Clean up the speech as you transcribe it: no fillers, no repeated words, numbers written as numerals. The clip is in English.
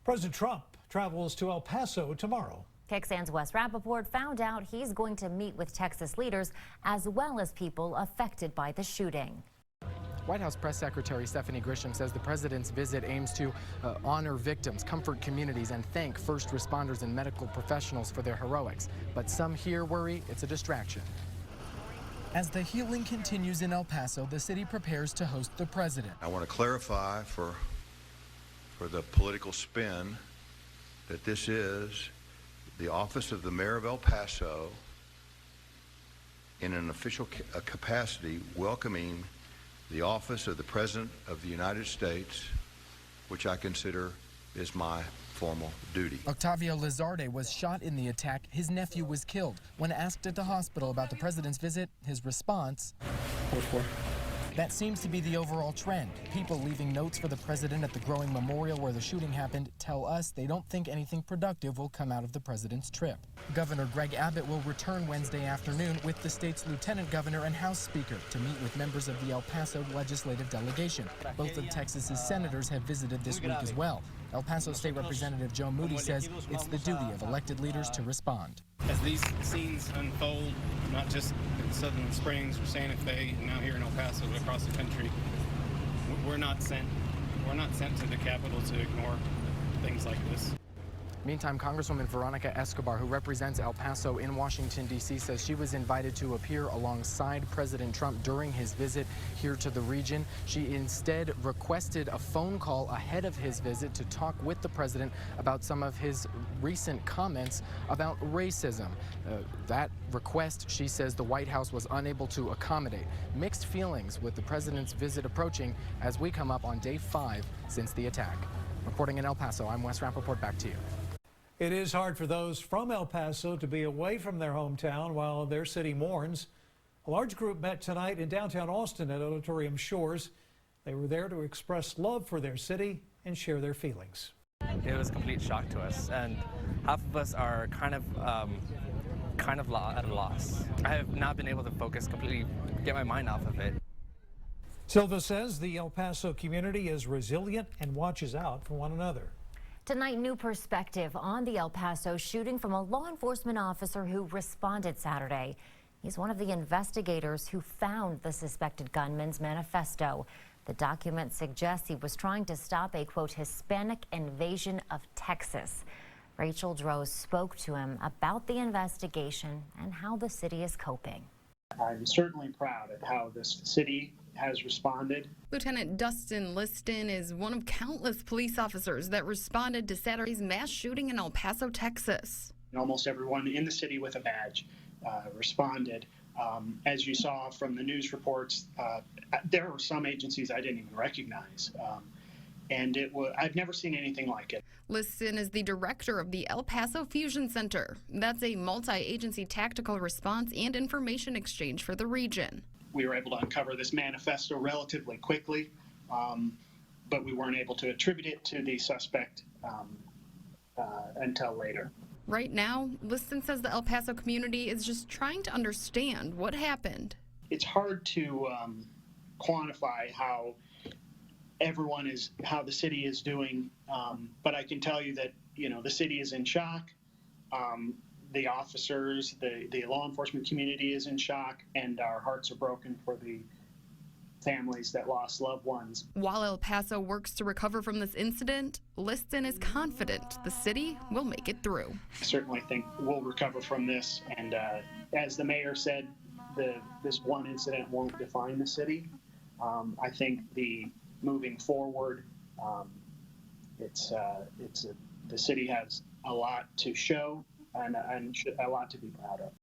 President Trump travels to El Paso tomorrow. KXAN's Wes Rappaport found out he's going to meet with Texas leaders as well as people affected by the shooting. White House Press Secretary Stephanie Grisham says the president's visit aims to honor victims, comfort communities, and thank first responders and medical professionals for their heroics. But some here worry it's a distraction. As the healing continues in El Paso, the city prepares to host the president. I want to clarify for the political spin that this is the office of the mayor of El Paso in an official capacity welcoming the office of the President of the United States, which I consider is my formal duty. Octavio Lizarde was shot in the attack. His nephew was killed. When asked at the hospital about the president's visit, his response, that seems to be the overall trend. People leaving notes for the president at the growing memorial where the shooting happened tell us they don't think anything productive will come out of the president's trip. Governor Greg Abbott will return Wednesday afternoon with the state's lieutenant governor and House Speaker to meet with members of the El Paso legislative delegation. Both of Texas's senators have visited this week as well. El Paso State Representative Joe Moody says it's the duty of elected leaders to respond. As these scenes unfold, not just in Southern Springs or Santa Fe, now here in El Paso, but across the country, we're not sent to the Capitol to ignore things like this. Meantime, Congresswoman Veronica Escobar, who represents El Paso in Washington, D.C., says she was invited to appear alongside President Trump during his visit here to the region. She instead requested a phone call ahead of his visit to talk with the president about some of his recent comments about racism. That request, she says, the White House was unable to accommodate. Mixed feelings with the president's visit approaching as we come up on day 5 since the attack. Reporting in El Paso, I'm Wes Rappaport. Back to you. It is hard for those from El Paso to be away from their hometown while their city mourns. A large group met tonight in downtown Austin at Auditorium Shores. They were there to express love for their city and share their feelings. It was a complete shock to us, and half of us are kind of at a loss. I have not been able to focus completely, get my mind off of it. Silva says the El Paso community is resilient and watches out for one another. Tonight, new perspective on the El Paso shooting from a law enforcement officer who responded Saturday. He's one of the investigators who found the suspected gunman's manifesto. The document suggests he was trying to stop a, quote, Hispanic invasion of Texas. Rachel Droz spoke to him about the investigation and how the city is coping. I'm certainly proud of how this city has responded. Lieutenant Dustin Liston is one of countless police officers that responded to Saturday's mass shooting in El Paso, Texas. Almost everyone in the city with a badge responded. As you saw from the news reports, there were some agencies I didn't even recognize. And I've never seen anything like it. Liston is the director of the El Paso Fusion Center. That's a multi-agency tactical response and information exchange for the region. We were able to uncover this manifesto relatively quickly, but we weren't able to attribute it to the suspect until later. Right now, Liston says the El Paso community is just trying to understand what happened. It's hard to quantify how the city is doing, but I can tell you that the city is in shock. The officers, the law enforcement community is in shock, and our hearts are broken for the families that lost loved ones. While El Paso works to recover from this incident, Liston is confident the city will make it through. I certainly think we'll recover from this, and as the mayor said, this one incident won't define the city. I think moving forward, the city has a lot to show and a lot to be proud of.